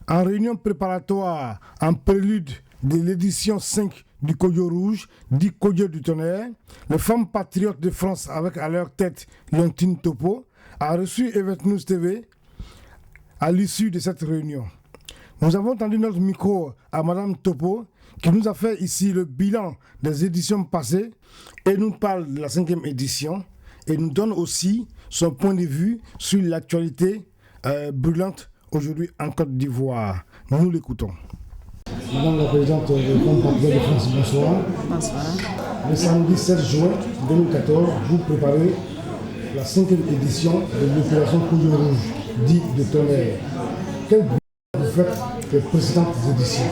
En réunion préparatoire, en prélude de l'édition 5 du Kodjo Rouge, dit Kodjo du Tonnerre, les femmes patriotes de France, avec à leur tête Leontine Topo, a reçu Evet News TV à l'issue de cette réunion. Nous avons tendu notre micro à Madame Topo, qui nous a fait ici le bilan des éditions passées et nous parle de la 5e édition et nous donne aussi son point de vue sur l'actualité brûlante aujourd'hui en Côte d'Ivoire. Nous l'écoutons. Madame la Présidente des Femmes Patriotes de France, bonsoir. Bonsoir. Le samedi 16 juin 2014, vous préparez la 5e édition de l'opération Kodjo Rouge, dit de Tonnerre. Quel bilan vous faites des précédentes éditions?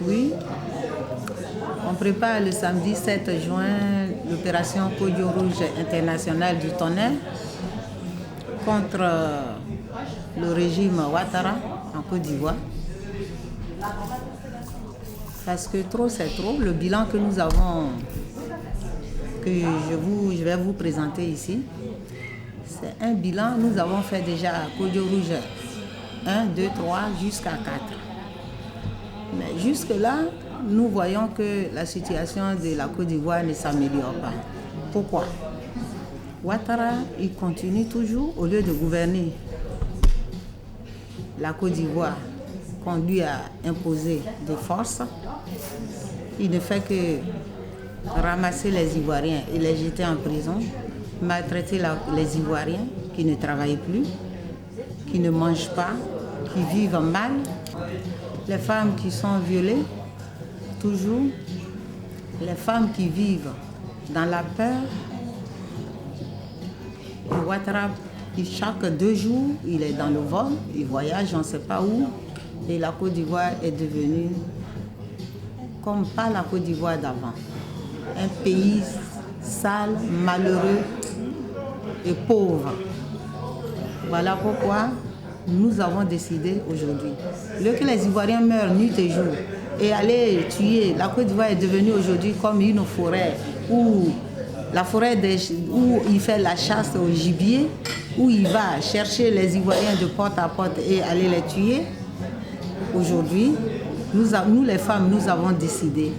Oui, on prépare le samedi 7 juin l'opération Kodjo Rouge internationale du Tonnerre contre le régime Ouattara en Côte d'Ivoire. Parce que trop c'est trop, le bilan que nous avons, que je vais vous présenter ici, c'est un bilan, nous avons fait déjà Kodjo Rouge 1, 2, 3 jusqu'à 4. Mais jusque-là, nous voyons que la situation de la Côte d'Ivoire ne s'améliore pas. Pourquoi? Ouattara, il continue toujours, au lieu de gouverner la Côte d'Ivoire, qu'on lui a imposé de force, il ne fait que ramasser les Ivoiriens et les jeter en prison, maltraiter les Ivoiriens qui ne travaillent plus, qui ne mangent pas, qui vivent mal, les femmes qui sont violées, toujours, les femmes qui vivent dans la peur. Et Ouattara, chaque 2 jours, il est dans le vol, il voyage, on ne sait pas où. Et la Côte d'Ivoire est devenue comme pas la Côte d'Ivoire d'avant. Un pays sale, malheureux et pauvre. Voilà pourquoi nous avons décidé aujourd'hui. Au lieu que les Ivoiriens meurent nuit et jour et aller tuer, la Côte d'Ivoire est devenue aujourd'hui comme une forêt où il fait la chasse au gibier, où il va chercher les Ivoiriens de porte à porte et aller les tuer. Aujourd'hui, nous les femmes, nous avons décidé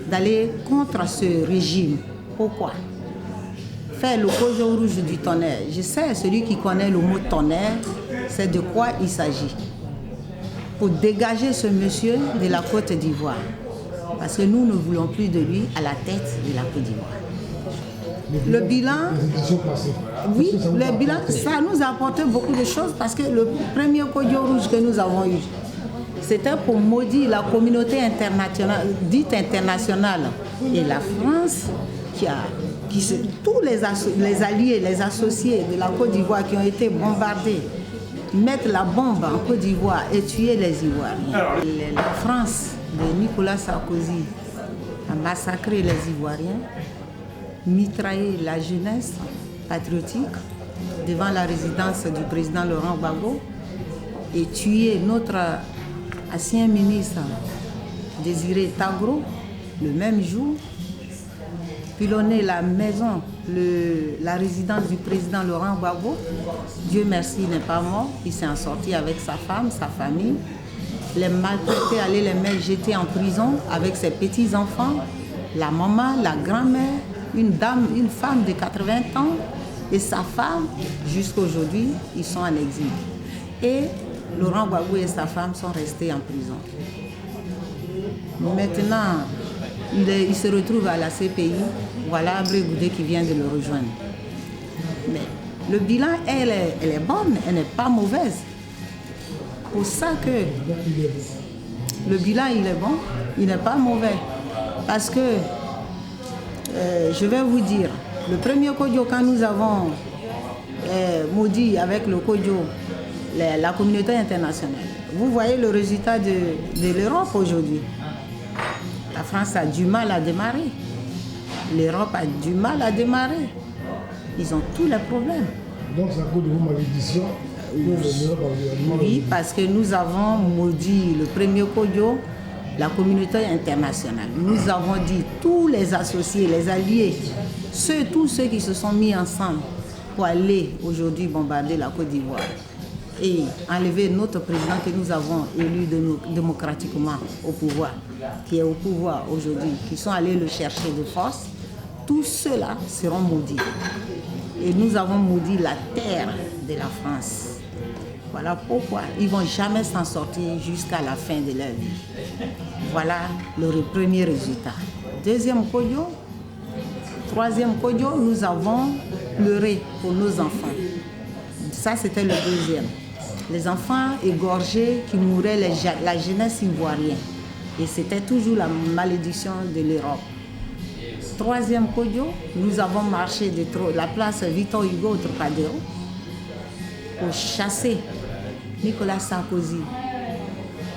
d'aller contre ce régime. Pourquoi? Faire le Kodjo Rouge du Tonnerre. Je sais, celui qui connaît le mot tonnerre, c'est de quoi il s'agit. Pour dégager ce monsieur de la Côte d'Ivoire. Parce que nous ne voulons plus de lui à la tête de la Côte d'Ivoire. Le bilan, oui, le bilan, ça nous a apporté beaucoup de choses parce que le premier Kodjo Rouge que nous avons eu, c'était pour maudire la communauté internationale, dite internationale, et la France, tous les alliés, les associés de la Côte d'Ivoire qui ont été bombardés, mettre la bombe en Côte d'Ivoire et tuer les Ivoiriens. La France de Nicolas Sarkozy a massacré les Ivoiriens, mitraillé la jeunesse patriotique devant la résidence du président Laurent Gbagbo et tué notre ancien ministre Désiré Tagro le même jour, pilonné la maison, la résidence du président Laurent Gbagbo. Dieu merci, il n'est pas mort, il s'est en sorti avec sa femme, sa famille, les maltraités, aller les mettre jetés en prison avec ses petits-enfants, la maman, la grand-mère, une femme de 80 ans et sa femme, jusqu'à aujourd'hui, ils sont en exil. Et Laurent Gbagbo et sa femme sont restés en prison. Maintenant, il se retrouve à la CPI. Voilà Abré Goudé qui vient de le rejoindre. Mais le bilan, elle est bonne, elle n'est pas mauvaise. Pour ça que le bilan, il est bon, il n'est pas mauvais. Parce que, je vais vous dire, le premier Kodjo, quand nous avons maudit avec le Kodjo, la communauté internationale, vous voyez le résultat de l'Europe aujourd'hui. La France a du mal à démarrer. L'Europe a du mal à démarrer. Ils ont tous les problèmes. Donc c'est à cause de vos malédictions que l'Europe a du mal. Oui, parce que nous avons maudit le premier Kodjo, la communauté internationale. Nous avons dit tous les associés, les alliés, tous ceux qui se sont mis ensemble pour aller aujourd'hui bombarder la Côte d'Ivoire. et enlever notre président que nous avons élu démocratiquement au pouvoir, qui est au pouvoir aujourd'hui, qui sont allés le chercher de force, tous ceux-là seront maudits. Et nous avons maudit la terre de la France. Voilà pourquoi ils ne vont jamais s'en sortir jusqu'à la fin de leur vie. Voilà le premier résultat. Deuxième Kodjo, troisième Kodjo, nous avons pleuré pour nos enfants. Ça, c'était le deuxième. Les enfants égorgés qui mouraient, la jeunesse ivoirienne. Et c'était toujours la malédiction de l'Europe. Troisième Kodjo, nous avons marché de la place Victor Hugo au Trocadéro pour chasser Nicolas Sarkozy,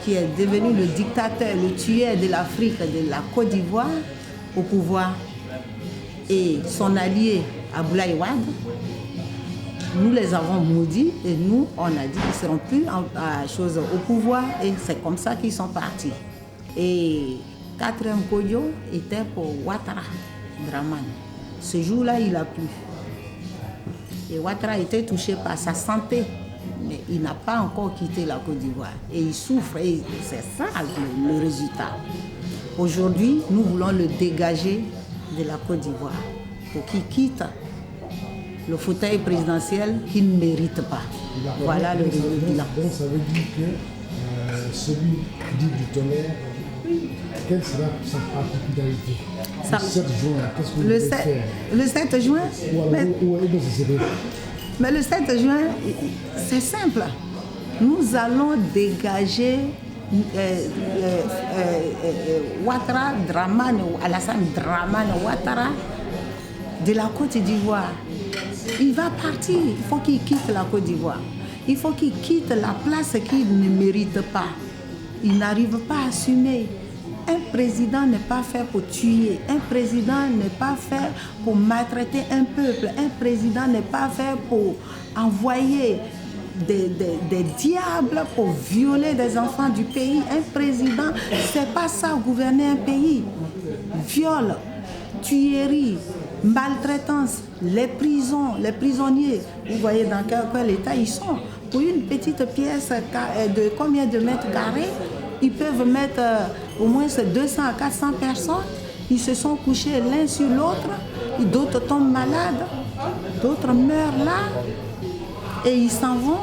qui est devenu le dictateur, le tueur de l'Afrique, de la Côte d'Ivoire, au pouvoir, et son allié Abdoulaye Wade. Nous les avons maudits et nous, on a dit qu'ils ne seront plus au pouvoir, et c'est comme ça qu'ils sont partis. Et quatrième Kodjo était pour Ouattara Dramane. Ce jour-là, il a plu. Et Ouattara était touché par sa santé, mais il n'a pas encore quitté la Côte d'Ivoire. Et il souffre, et c'est ça le résultat. Aujourd'hui, nous voulons le dégager de la Côte d'Ivoire pour qu'il quitte le fauteuil présidentiel qu'il ne mérite pas. Voilà le bilan. Donc ça veut dire que celui dit du tonnerre, quelle sera sa particularité? Le 7 juin, qu'est-ce que vous voulez faire? Le 7 juin mais le 7 juin, c'est simple. Nous allons dégager Ouattara Dramane, Alassane Dramane Ouattara de la Côte d'Ivoire. Il va partir, il faut qu'il quitte la Côte d'Ivoire. Il faut qu'il quitte la place qu'il ne mérite pas. Il n'arrive pas à assumer. Un président n'est pas fait pour tuer. Un président n'est pas fait pour maltraiter un peuple. Un président n'est pas fait pour envoyer des diables pour violer des enfants du pays. Un président, c'est pas ça, gouverner un pays. Viol, tuerie, maltraitance, les prisons, les prisonniers. Vous voyez dans quel état ils sont. Pour une petite pièce de combien de mètres carrés, ils peuvent mettre au moins 200 à 400 personnes. Ils se sont couchés l'un sur l'autre. D'autres tombent malades. D'autres meurent là. Et ils s'en vont.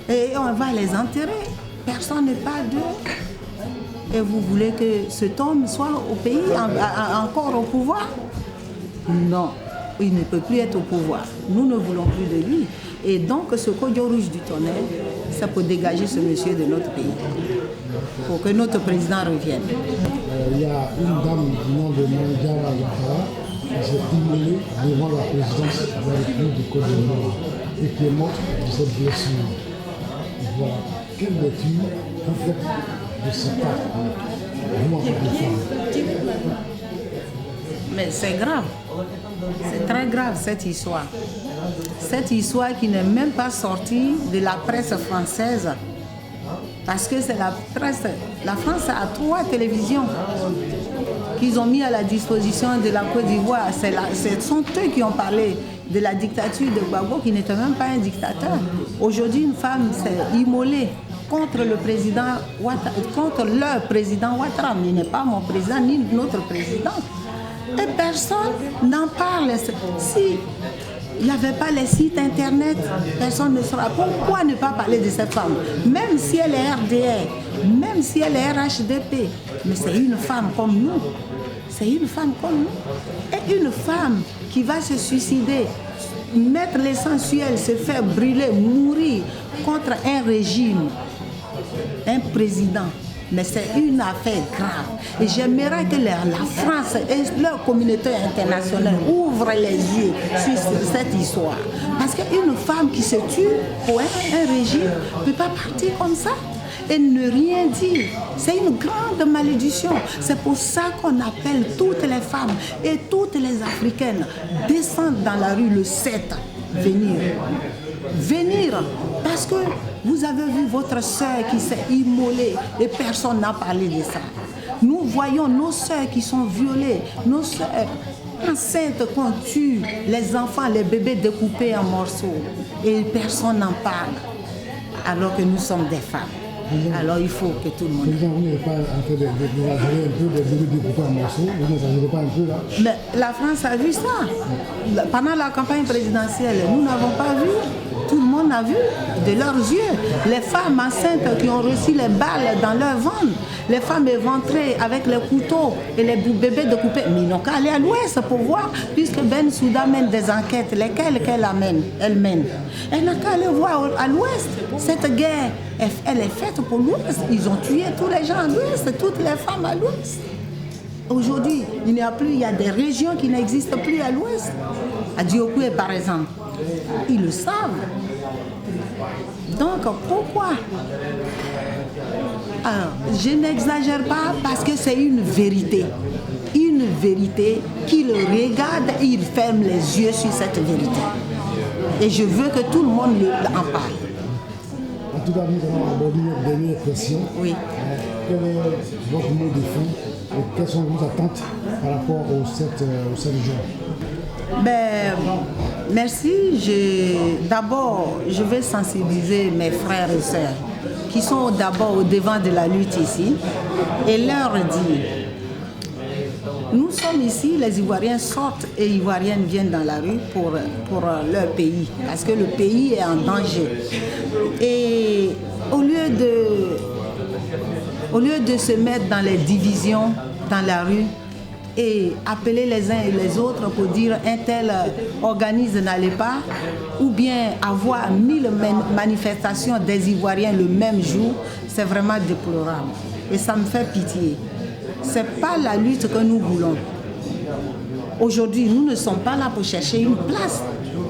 Et on va les enterrer. Personne n'est pas d'eux. Et vous voulez que cet homme soit au pays, encore au pouvoir? Non. Il ne peut plus être au pouvoir. Nous ne voulons plus de lui. Et donc, ce Kodjo rouge du tonnerre, c'est pour dégager ce monsieur de notre pays. Pour que notre président revienne. Il y a une dame du nom de Mandiara Ouattara qui s'est immolée devant la présidence de la République du Côte d'Ivoire et qui est morte de cette blessure. Voilà. Quelle lecture vous faites de cet acte? Vous en tant que femme. Mais c'est grave. C'est très grave cette histoire. Cette histoire qui n'est même pas sortie de la presse française. Parce que c'est la presse. La France a 3 télévisions qu'ils ont mis à la disposition de la Côte d'Ivoire. Ce sont eux qui ont parlé de la dictature de Gbagbo, qui n'était même pas un dictateur. Aujourd'hui, une femme s'est immolée contre le président Ouattara, contre leur président Ouattara. Il n'est pas mon président ni notre président. Et personne n'en parle. Si il n'y avait pas les sites internet, personne ne saura. Pourquoi ne pas parler de cette femme? Même si elle est RDR, même si elle est RHDP, mais c'est une femme comme nous. C'est une femme comme nous. Et une femme qui va se suicider, mettre l'essentiel, se faire brûler, mourir contre un régime, un président. Mais c'est une affaire grave. Et j'aimerais que la France et leur communauté internationale ouvrent les yeux sur cette histoire. Parce qu'une femme qui se tue pour un régime ne peut pas partir comme ça et ne rien dire. C'est une grande malédiction. C'est pour ça qu'on appelle toutes les femmes et toutes les Africaines descendre dans la rue le 7, venir, parce que vous avez vu votre soeur qui s'est immolée et personne n'a parlé de ça. Nous voyons nos soeurs qui sont violées, nos soeurs enceintes qu'on tue, les enfants, les bébés découpés en morceaux et personne n'en parle. alors que nous sommes des femmes. Alors il faut que tout le monde... Président, vous n'êtes pas en train d'exagérer un peu, de découper un morceau, vous n'exagérez pas un peu là? Mais la France a vu ça. Pendant la campagne présidentielle, nous n'avons pas vu. Tout le monde a vu de leurs yeux. Les femmes enceintes qui ont reçu les balles dans leur ventre, les femmes éventrées avec les couteaux et les bébés découpés. Mais ils n'ont qu'à aller à l'ouest pour voir, puisque Bensouda mène des enquêtes, lesquelles elle mène. Elle n'a qu'à aller voir à l'ouest. Cette guerre, elle est faite pour l'ouest. Ils ont tué tous les gens à l'ouest, toutes les femmes à l'ouest. Aujourd'hui, il n'y a plus, il y a des régions qui n'existent plus à l'ouest. À Diokoué, par exemple. Ils le savent. Donc, pourquoi? Alors, je n'exagère pas parce que c'est une vérité. Une vérité qu'ils regardent et ils ferment les yeux sur cette vérité. Et je veux que tout le monde en parle. En tout cas, nous allons aborder notre dernière question. Oui. Quel est votre mot de fin et quelles sont vos attentes par rapport aux 7 jours? Ben, merci. D'abord, je vais sensibiliser mes frères et sœurs qui sont d'abord au devant de la lutte ici et leur dire, nous sommes ici, les Ivoiriens sortent et Ivoiriennes viennent dans la rue pour leur pays parce que le pays est en danger. Et au lieu de se mettre dans les divisions dans la rue, et appeler les uns et les autres pour dire un tel organise n'allait pas, ou bien avoir 1000 manifestations des Ivoiriens le même jour, c'est vraiment déplorable. Et ça me fait pitié. Ce n'est pas la lutte que nous voulons. Aujourd'hui, nous ne sommes pas là pour chercher une place.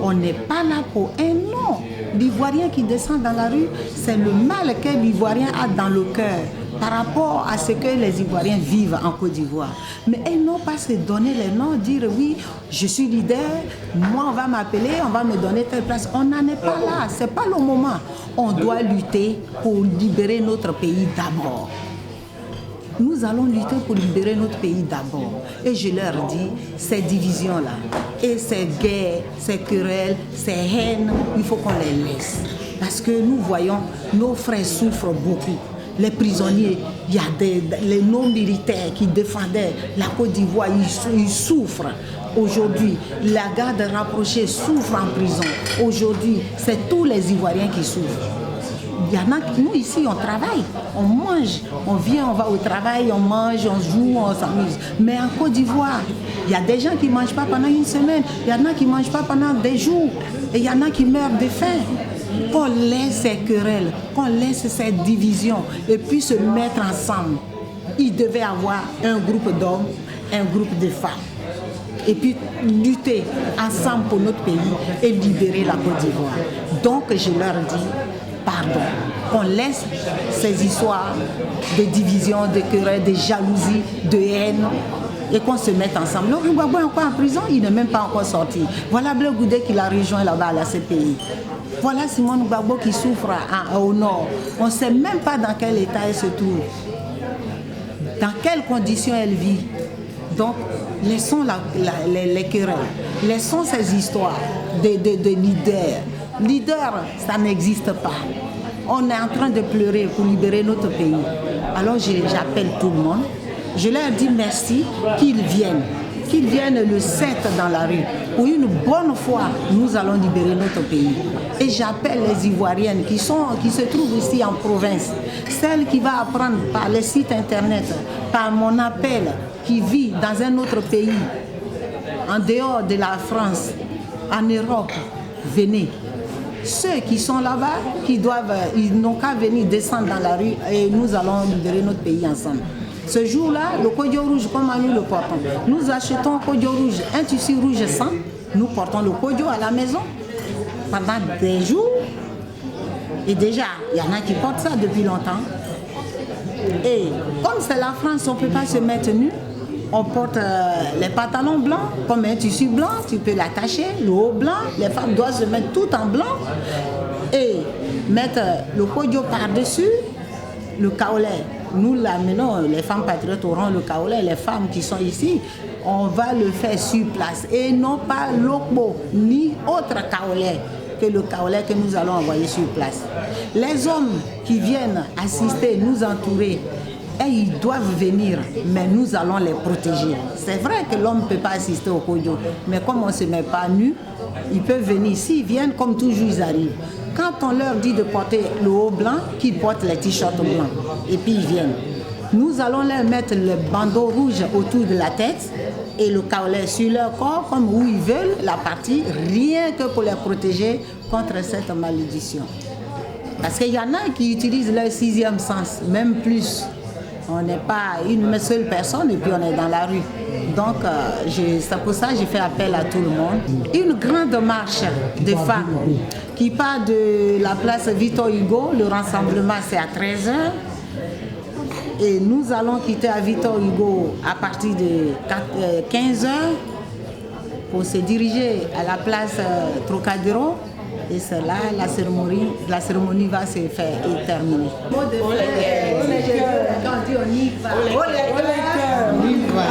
On n'est pas là pour un nom. L'Ivoirien qui descend dans la rue, c'est le mal que l'Ivoirien a dans le cœur par rapport à ce que les Ivoiriens vivent en Côte d'Ivoire. Mais ils n'ont pas se donner les noms, dire oui, je suis leader, moi on va m'appeler, on va me donner telle place. On n'en est pas là, ce n'est pas le moment. On doit lutter pour libérer notre pays d'abord. Nous allons lutter pour libérer notre pays d'abord. Et je leur dis, ces divisions-là, et ces guerres, ces querelles, ces haines, il faut qu'on les laisse. Parce que nous voyons, nos frères souffrent beaucoup. Les prisonniers, il y a les non-militaires qui défendaient la Côte d'Ivoire, ils souffrent. Aujourd'hui, la garde rapprochée souffre en prison. Aujourd'hui, c'est tous les Ivoiriens qui souffrent. Il y en a, nous ici, on travaille, on mange, on vient, on va au travail, on mange, on joue, on s'amuse. Mais en Côte d'Ivoire, il y a des gens qui ne mangent pas pendant une semaine, il y en a qui ne mangent pas pendant des jours, et il y en a qui meurent de faim. Qu'on laisse ces querelles, qu'on laisse ces divisions et puis se mettre ensemble. Il devait y avoir un groupe d'hommes, un groupe de femmes. Et puis lutter ensemble pour notre pays et libérer la Côte d'Ivoire. Donc je leur dis, pardon, qu'on laisse ces histoires de division, de querelles, de jalousie, de haine et qu'on se mette ensemble. Le Gbagbo est encore en prison, il n'est même pas encore sorti. Voilà Bleu Goudé qui l'a rejoint là-bas à la CPI. Voilà Simone Gbagbo qui souffre au nord. On ne sait même pas dans quel état elle se trouve, dans quelles conditions elle vit. Donc, laissons les querelles, laissons ces histoires de leaders. Leaders, ça n'existe pas. On est en train de pleurer pour libérer notre pays. Alors, j'appelle tout le monde. Je leur dis merci qu'ils viennent le 7 dans la rue. Pour une bonne fois, nous allons libérer notre pays. Et j'appelle les Ivoiriennes qui se trouvent ici en province, celles qui vont apprendre par les sites internet, par mon appel, qui vit dans un autre pays, en dehors de la France, en Europe, venez. Ceux qui sont là-bas, ils n'ont qu'à venir descendre dans la rue et nous allons libérer notre pays ensemble. Ce jour-là, le Kodjo rouge, comment nous le portons? Nous achetons un Kodjo rouge, un tissu rouge sang. Nous portons le Kodjo à la maison pendant des jours. Et déjà, il y en a qui portent ça depuis longtemps. Et comme c'est la France, on ne peut pas se mettre nu. On porte les pantalons blancs, comme un tissu blanc, tu peux l'attacher, le haut blanc. Les femmes doivent se mettre tout en blanc et mettre le Kodjo par-dessus le kaolé. Nous l'amenons, les femmes patriotes auront le kaolé, les femmes qui sont ici, on va le faire sur place. Et non pas l'okbo, ni autre kaolé. que le kaolais que nous allons envoyer sur place. Les hommes qui viennent assister, nous entourer, et ils doivent venir, mais nous allons les protéger. C'est vrai que l'homme ne peut pas assister au Kodjo, mais comme on ne se met pas nu, ils peuvent venir. S'ils viennent, comme toujours, ils arrivent. Quand on leur dit de porter le haut blanc, qu'ils portent les t-shirts blancs. Et puis ils viennent. Nous allons leur mettre le bandeau rouge autour de la tête et le kaolais sur leur corps, comme où ils veulent la partie, rien que pour les protéger contre cette malédiction. Parce qu'il y en a qui utilisent leur sixième sens, même plus. On n'est pas une seule personne et puis on est dans la rue. Donc, c'est pour ça que j'ai fait appel à tout le monde. Une grande marche de femmes qui part de la place Victor Hugo. Le rassemblement, c'est à 13h. Et nous allons quitter à Victor Hugo à partir de 15h pour se diriger à la place Trocadéro. Et c'est là la cérémonie va se faire et terminer. Quand on dit on y va, on y va.